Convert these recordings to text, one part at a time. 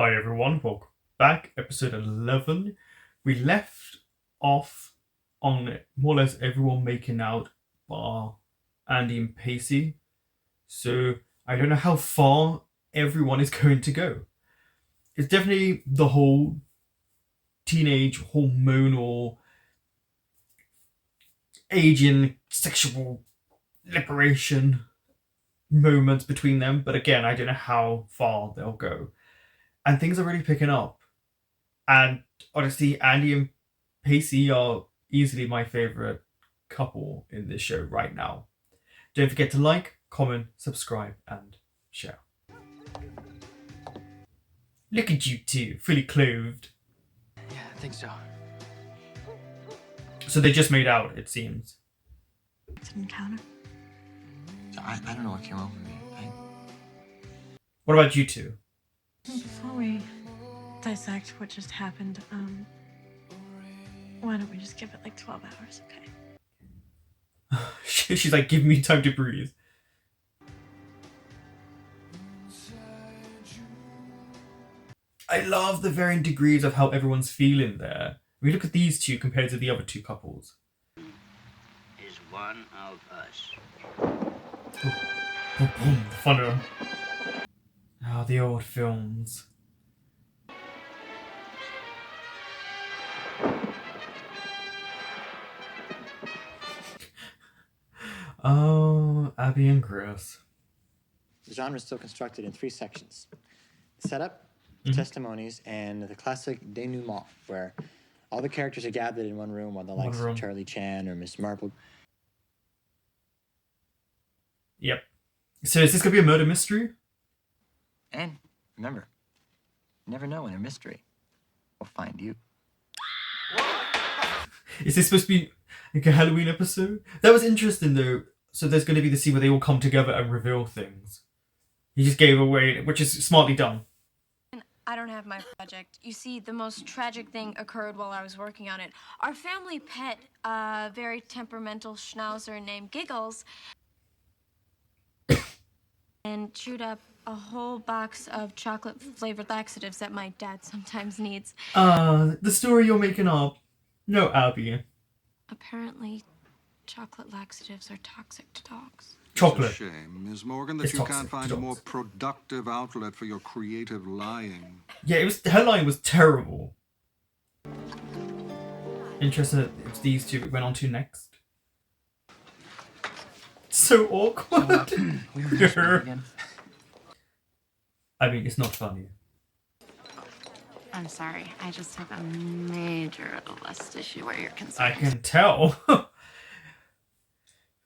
Hi everyone, welcome back. Episode 11. We left off on more or less everyone making out bar Andy and Pacey. So I don't know how far everyone is going to go. It's definitely the whole teenage hormonal aging sexual liberation moments between them, but again, I don't know how far they'll go. And things are really picking up. And honestly, Andy and Pacey are easily my favourite couple in this show right now. Don't forget to like, comment, subscribe, and share. Look at you two, fully clothed. Yeah, I think so. So they just made out, it seems. It's an encounter. I don't know what came over me. What about you two? Before we dissect what just happened, why don't we just give it like 12 hours, okay? She's like, give me time to breathe. I love the varying degrees of how everyone's feeling there. We look at these two compared to the other two couples. Is one of us. Boom, boom, the thunder. Oh, the old films. Oh, Abby and Chris. The genre is still constructed in 3 sections: the setup, the testimonies, and the classic denouement, where all the characters are gathered in one room while the likes of Charlie Chan or Miss Marple. Yep. So is this going to be a murder mystery? And remember, you never know when a mystery will find you. Is this supposed to be like a Halloween episode? That was interesting though. So there's going to be the scene where they all come together and reveal things. He just gave away, which is smartly done. I don't have my project. You see, the most tragic thing occurred while I was working on it. Our family pet, a very temperamental schnauzer named Giggles, and chewed up a whole box of chocolate-flavored laxatives that my dad sometimes needs. The story you're making up. No, Abby. Apparently, chocolate laxatives are toxic to dogs. Chocolate. It's a shame, Ms. Morgan, that It's you toxic can't find to a more dogs. productive outlet for your creative lying. Yeah, it was. Her line was terrible. Interesting that it's these two we went on to next. So awkward. We were just again. I mean, it's not funny. I'm sorry, I just have a major lust issue where you're I concerned. can tell.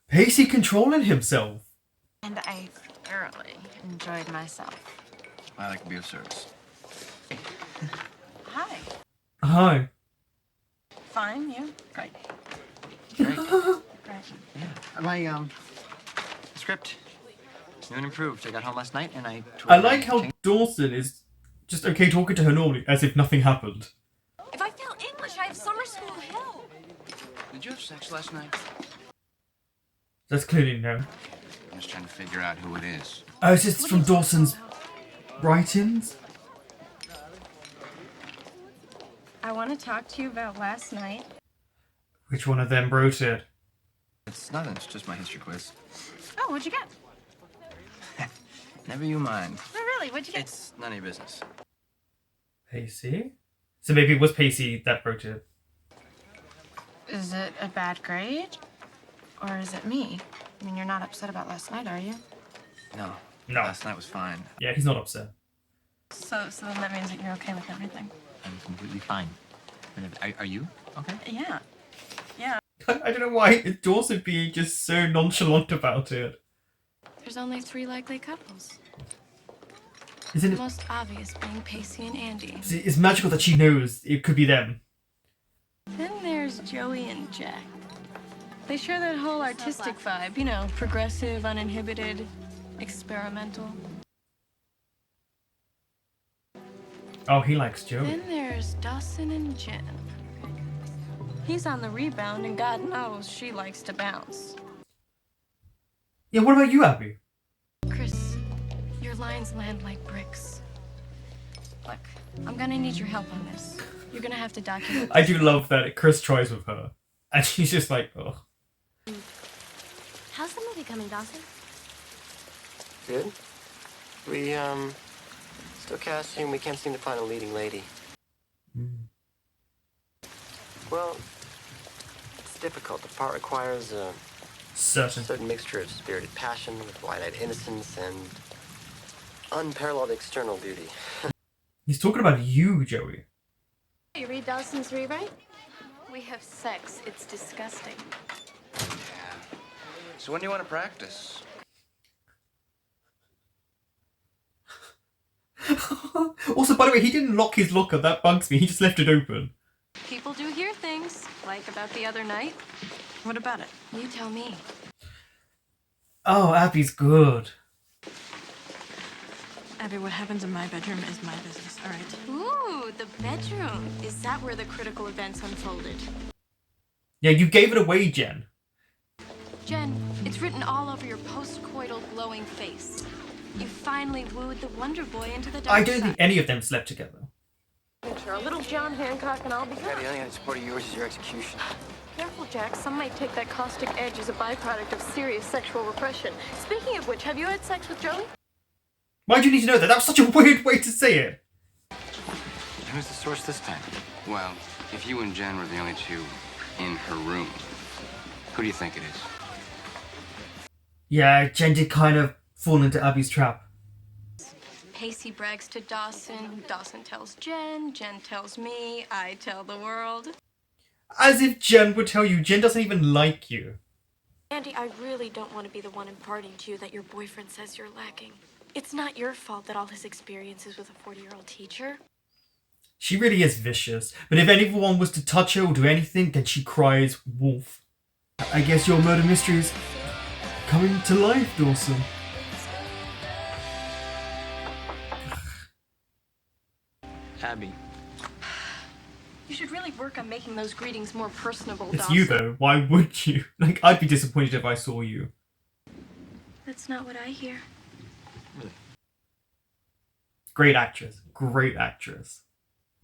Pacey controlling himself. And I thoroughly enjoyed myself. I like to be of service. Hi. Hi. Fine, you? Great. Great. Great. Yeah. My script, new and improved. I got home last night and I. I like how Dawson is just okay talking to her normally, as if nothing happened. If I fail English, I have summer school hell. Did you have sex last night? That's clearly no. I'm just trying to figure out who it is. Oh, is this from Dawson's writings? I want to talk to you about last night. Which one of them wrote it? It's nothing. It's just my history quiz. Oh, what'd you get? Never you mind. Oh, really? What'd you get? It's none of your business. Pacey? So maybe it was Pacey that wrote it. Is it a bad grade? Or is it me? I mean, you're not upset about last night, are you? No. No. Last night was fine. Yeah, he's not upset. So then that means that you're okay with everything. I'm completely fine. Are you okay? Yeah. I don't know why is Dawson being just so nonchalant about it. There's only 3 likely couples. Isn't The it? most obvious being Pacey and Andy. See, it's magical that she knows it could be them. Then there's Joey and Jack. They share that whole artistic vibe, you know, progressive, uninhibited, experimental. Oh, he likes Joey. Then there's Dawson and Jen. He's on the rebound, and God knows she likes to bounce. Yeah, what about you, Abby? Chris, your lines land like bricks. Look, I'm gonna need your help on this. You're gonna have to document. I do love that Chris tries with her, and she's just like, oh. How's the movie coming, Dawson? Good. We, still casting. We can't seem to find a leading lady. Well, it's difficult. The part requires a certain mixture of spirited passion with wide-eyed innocence and unparalleled external beauty. He's talking about you, Joey. You read Dawson's rewrite? We have sex. It's disgusting. So when do you want to practice? Also, by the way, he didn't lock his locker. That bugs me. He just left it open. People do hear things, like about the other night. What about it? You tell me. Oh, Abby's good. Abby, what happens in my bedroom is my business, all right? Ooh, the bedroom. Is that where the critical events unfolded? Yeah, you gave it away, Jen. Jen, it's written all over your post-coital glowing face. You finally wooed the Wonder Boy into the dark I don't think any of them slept together. A little John Hancock and I'll be Yeah, good. the only other support of yours is your execution. Careful, Jack. Some might take that caustic edge as a byproduct of serious sexual repression. Speaking of which, have you had sex with Joey? Why do you need to know that? That was such a weird way to say it. Who's the source this time? Well, if you and Jen were the only two in her room, who do you think it is? Yeah, Jen did kind of fall into Abby's trap. Pacey brags to Dawson. Dawson tells Jen. Jen tells me. I tell the world. As if Jen would tell you. Jen doesn't even like you. Andy, I really don't want to be the one imparting to you that your boyfriend says you're lacking. It's not your fault that all his experiences with a 40-year-old teacher. She really is vicious. But if anyone was to touch her or do anything, then she cries wolf. I guess your murder mystery is coming to life, Dawson. Abby. You should really work on making those greetings more personable, It's Dawson. you, though. Why would you? Like, I'd be disappointed if I saw you. That's not what I hear. Great actress. Great actress.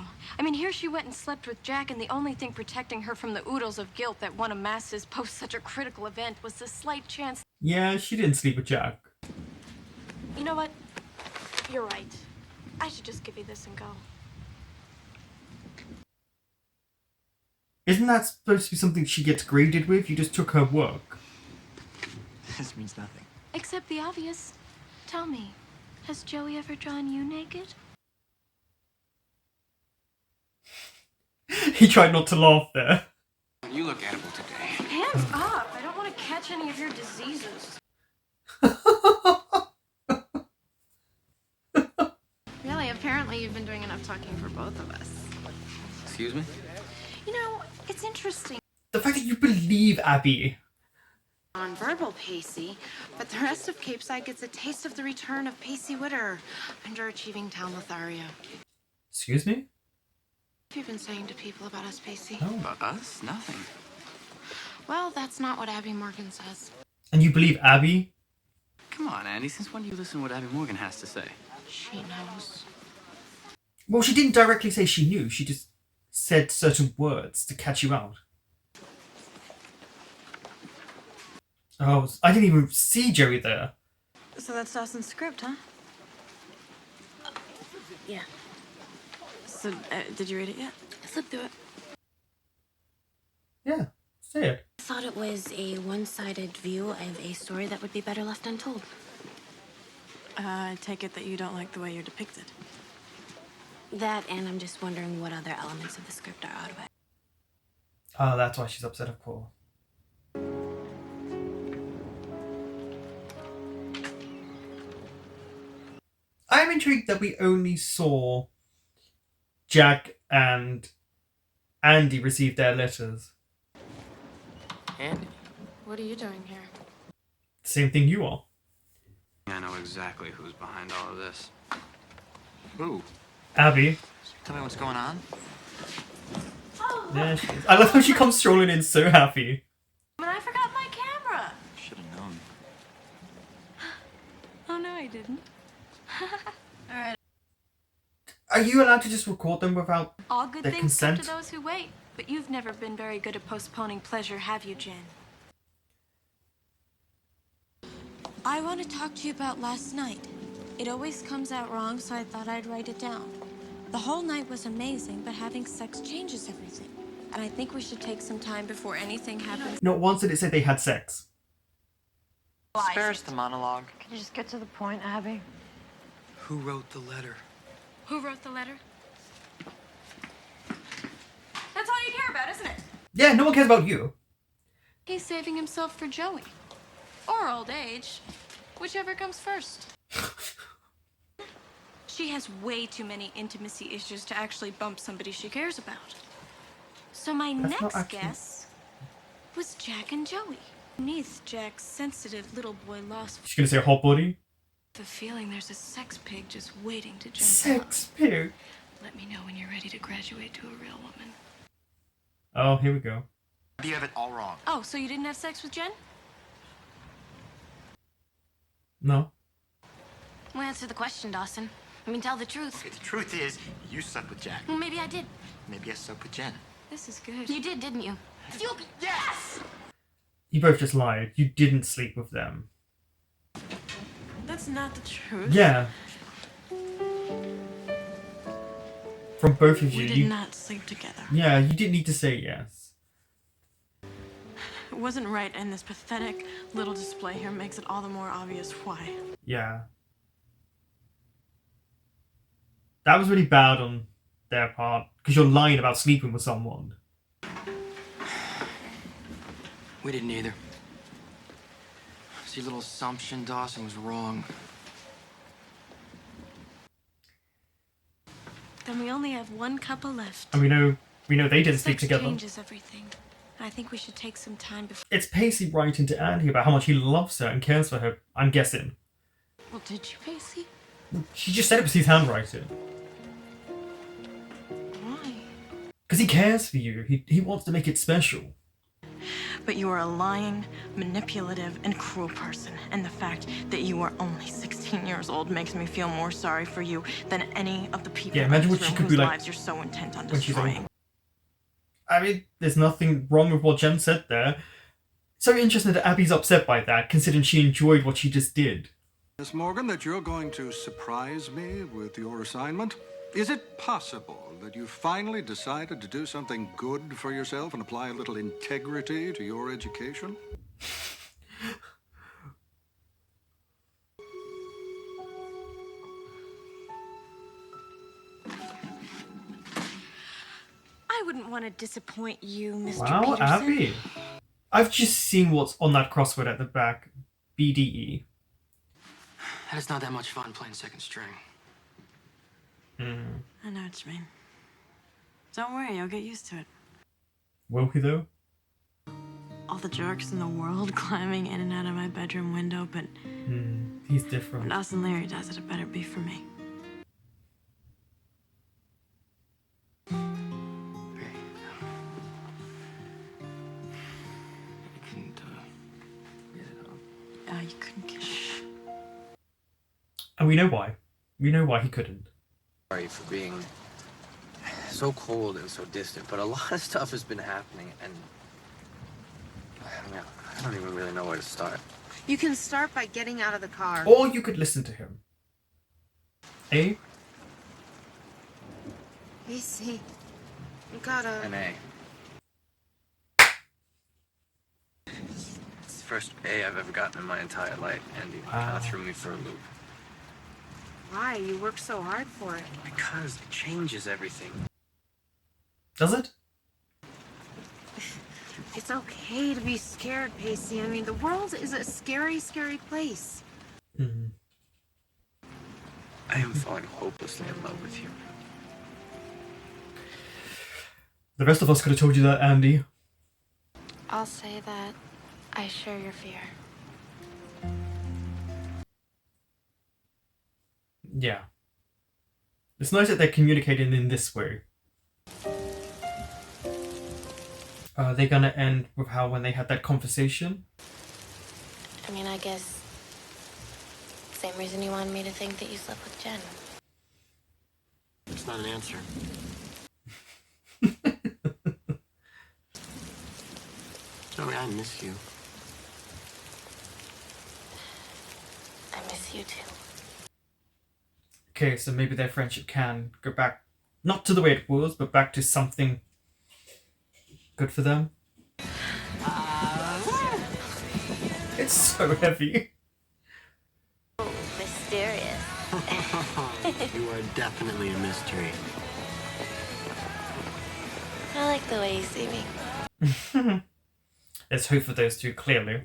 I mean, here she went and slept with Jack, and the only thing protecting her from the oodles of guilt that one amasses post such a critical event was the slight chance. Yeah, she didn't sleep with Jack. You know what? You're right. I should just give you this and go. Isn't that supposed to be something she gets graded with? You just took her work. This means nothing. Except the obvious. Tell me, has Joey ever drawn you naked? He tried not to laugh there. You look edible today. Hands up! I don't want to catch any of your diseases. Really, apparently you've been doing enough talking for both of us. Excuse me? You know, it's interesting. The fact that you believe Abby. Non-verbal Pacey, but the rest of Cape Side gets a taste of the return of Pacey Witter, underachieving town Lothario. Excuse me? What have you been saying to people about us, Pacey? Oh. About us? Nothing. Well, that's not what Abby Morgan says. And you believe Abby? Come on, Andy. Since when do you listen to what Abby Morgan has to say? She knows. Well, she didn't directly say she knew. She just said certain words to catch you out. Oh, I didn't even see Joey there. So that's Dawson's script, huh? Yeah. So, did you read it yet? I flipped through it. Yeah, say it. I thought it was a one-sided view of a story that would be better left untold. I take it that you don't like the way you're depicted. That, and I'm just wondering what other elements of the script are out of it. Oh, that's why she's upset, of course. I'm intrigued that we only saw Jack and Andy receive their letters. Andy? What are you doing here? Same thing you are. I know exactly who's behind all of this. Who? Abby. Tell me what's going on. There she is. I love how she comes strolling in so happy. But I forgot my camera. Should have known. Oh, no, I didn't. All right. Are you allowed to just record them without All good their things consent? come to those who wait. But you've never been very good at postponing pleasure, have you, Jen? I want to talk to you about last night. It always comes out wrong, so I thought I'd write it down. The whole night was amazing, but having sex changes everything. And I think we should take some time before anything happens. Not once did it say they had sex. Spare us the monologue. Can you just get to the point, Abby? Who wrote the letter? Who wrote the letter? That's all you care about, isn't it? Yeah, no one cares about you. He's saving himself for Joey. Or old age. Whichever comes first. She has way too many intimacy issues to actually bump somebody she cares about. So my That's not next actually- guess was Jack and Joey. Beneath Jack's sensitive little boy lost She's gonna say hot body. the feeling there's a sex pig just waiting to jump Sex pig. out. Let me know when you're ready to graduate to a real woman. Oh, here we go. You have it all wrong. Oh, so you didn't have sex with Jen? No. Well, answer the question, Dawson. I mean, tell the truth. Okay, the truth is, you slept with Jack. Well, maybe I did. Maybe I slept with Jen. This is good. You did, didn't you? Yes! You both just lied. You didn't sleep with them. That's not the truth. Yeah. From both of you. We did not sleep together. Yeah, you didn't need to say yes. It wasn't right, and this pathetic little display here makes it all the more obvious why. Yeah. That was really bad on their part, because you're lying about sleeping with someone. We didn't either. See, little assumption Dawson was wrong. Then we only have one couple left. And we know they didn't sleep Sex together. changes everything. I think we should take some time before. It's Pacey writing to Andy about how much he loves her and cares for her, I'm guessing. Well, did you, Pacey? She just said it was his handwriting. Why? Because he cares for you. He wants to make it special. But you are a lying, manipulative, and cruel person. And the fact that you are only 16 years old makes me feel more sorry for you than any of the people Yeah, imagine in what this she room could whose be like lives you're so intent on when she's destroying. older. I mean, there's nothing wrong with what Jen said there. So interesting that Abby's upset by that, considering she enjoyed what she just did. Miss Morgan, that you're going to surprise me with your assignment? Is it possible that you finally decided to do something good for yourself and apply a little integrity to your education? I wouldn't want to disappoint you, Mr. Wow, Peterson. Abby. I've just seen what's on that crossword at the back. BDE. And it's not that much fun playing second string. I know what you mean. Don't worry, you'll get used to it. Will he though? All the jerks in the world climbing in and out of my bedroom window, but He's when different. Dawson Leary does it, it better be for me. I couldn't, get it up. You couldn't get And we know why. We know why he couldn't. Sorry for being so cold and so distant, but a lot of stuff has been happening, and I don't even really know where to start. You can start by getting out of the car. Or you could listen to him. Eh? Pacey, you gotta... An A. It's the first A I've ever gotten in my entire life, and it kind of threw me for a loop. Why? You worked so hard for it. Because it changes everything. Does it? It's okay to be scared, Pacey. I mean, the world is a scary, scary place. I am falling hopelessly in love with you. The rest of us could have told you that, Andy. I'll say that I share your fear. Yeah. It's nice that they're communicating in this way. Are they gonna end with how when they had that conversation? I mean, I guess same reason you wanted me to think that you slept with Jen. That's not an answer. Joey, I miss you. I miss you too. Okay, so maybe their friendship can go back, not to the way it was, but back to something good for them. It's so heavy. Oh, mysterious. You are definitely a mystery. I like the way you see me. There's hope for those two, clearly.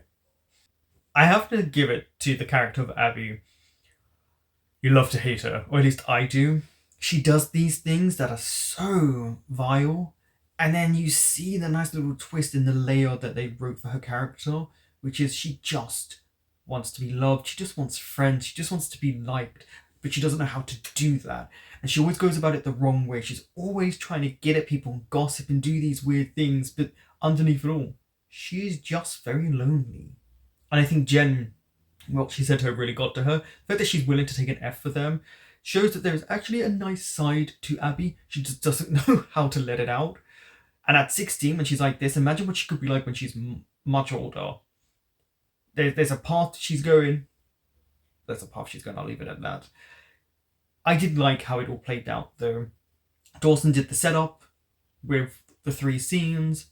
I have to give it to the character of Abby. You love to hate her, or at least I do. She does these things that are so vile, and then you see the nice little twist in the layer that they wrote for her character, which is she just wants to be loved, she just wants friends, she just wants to be liked, but she doesn't know how to do that. And she always goes about it the wrong way. She's always trying to get at people and gossip and do these weird things, but underneath it all, she is just very lonely. And I think Jen, what she said to her really got to her. The fact that she's willing to take an F for them shows that there is actually a nice side to Abby. She just doesn't know how to let it out. And at 16, when she's like this, imagine what she could be like when she's much older. There's a path she's going. There's a path she's going. I'll leave it at that. I did like how it all played out, though. Dawson did the setup with the 3 scenes,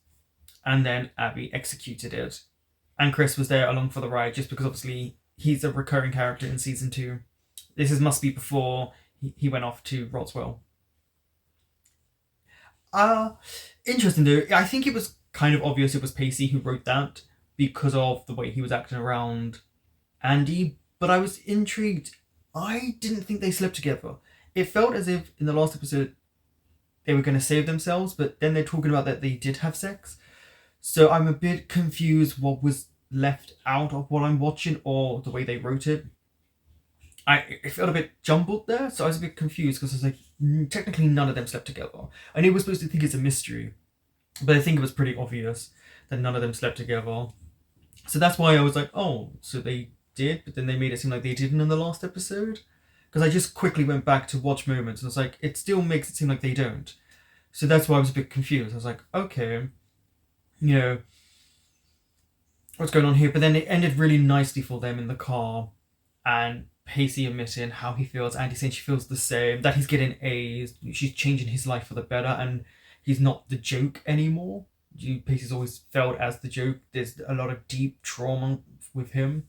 and then Abby executed it. And Chris was there along for the ride, just because obviously he's a recurring character in season 2. Must be before he went off to Roswell. Interesting though. I think it was kind of obvious it was Pacey who wrote that because of the way he was acting around Andy. But I was intrigued. I didn't think they slept together. It felt as if in the last episode they were going to save themselves, but then they're talking about that they did have sex. So I'm a bit confused what was left out of what I'm watching or the way they wrote it. It felt a bit jumbled there, so I was a bit confused because I was like, technically none of them slept together. I knew we're supposed to think it's a mystery, but I think it was pretty obvious that none of them slept together. So that's why I was like, oh, so they did, but then they made it seem like they didn't in the last episode. Because I just quickly went back to watch moments and I was like, it still makes it seem like they don't. So that's why I was a bit confused. I was like, okay, you know, what's going on here? But then it ended really nicely for them in the car, and Pacey admitting how he feels, Andy saying she feels the same, that he's getting A's, she's changing his life for the better, and he's not the joke anymore. Pacey's always felt as the joke. There's a lot of deep trauma with him.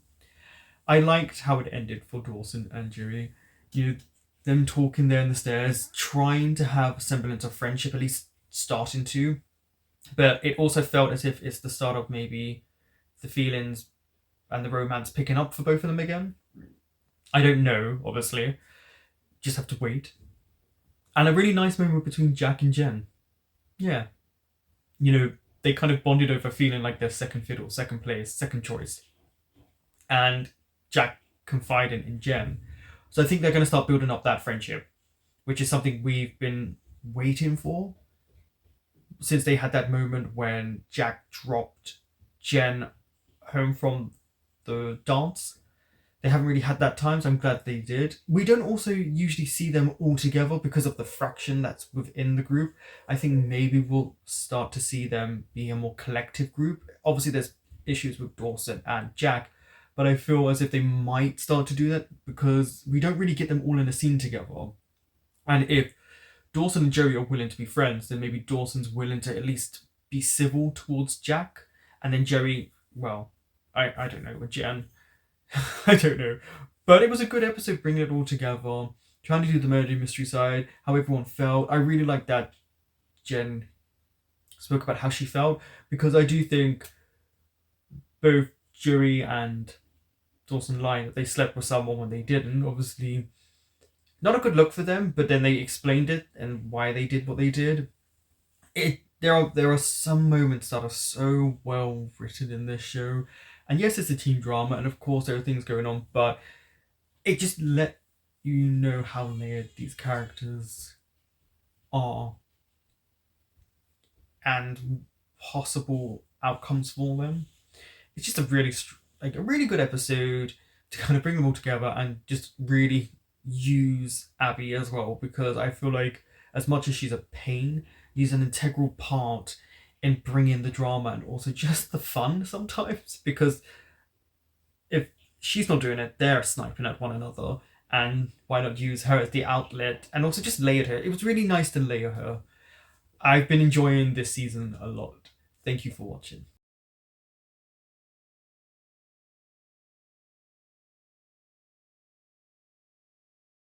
I liked how it ended for Dawson and Joey. You know, them talking there in the stairs, trying to have a semblance of friendship, at least starting to. But it also felt as if it's the start of maybe the feelings and the romance picking up for both of them again. I don't know, obviously. Just have to wait. And a really nice moment between Jack and Jen. Yeah. You know, they kind of bonded over feeling like their second fiddle, second place, second choice. And Jack confiding in Jen. So I think they're going to start building up that friendship, which is something we've been waiting for since they had that moment when Jack dropped Jen home from the dance. They haven't really had that time, so I'm glad they did. We don't also usually see them all together because of the fraction that's within the group. I think maybe we'll start to see them be a more collective group. Obviously, there's issues with Dawson and Jack, but I feel as if they might start to do that because we don't really get them all in a scene together. And if Dawson and Joey are willing to be friends, then maybe Dawson's willing to at least be civil towards Jack. And then Joey, well, I don't know, with Jen, I don't know. But it was a good episode bringing it all together, trying to do the murder mystery side, how everyone felt. I really like that Jen spoke about how she felt, because I do think both Joey and Dawson lying that they slept with someone when they didn't. Obviously, not a good look for them, but then they explained it and why they did what they did. There are some moments that are so well written in this show. And yes, it's a teen drama, and of course there are things going on, but it just let you know how layered these characters are and possible outcomes for them. It's just a really good episode to kind of bring them all together and just really use Abby as well, because I feel like as much as she's a pain, she's an integral part in bringing the drama and also just the fun sometimes, because if she's not doing it, they're sniping at one another, and why not use her as the outlet and also just layer her. It was really nice to layer her. I've been enjoying this season a lot. Thank you for watching.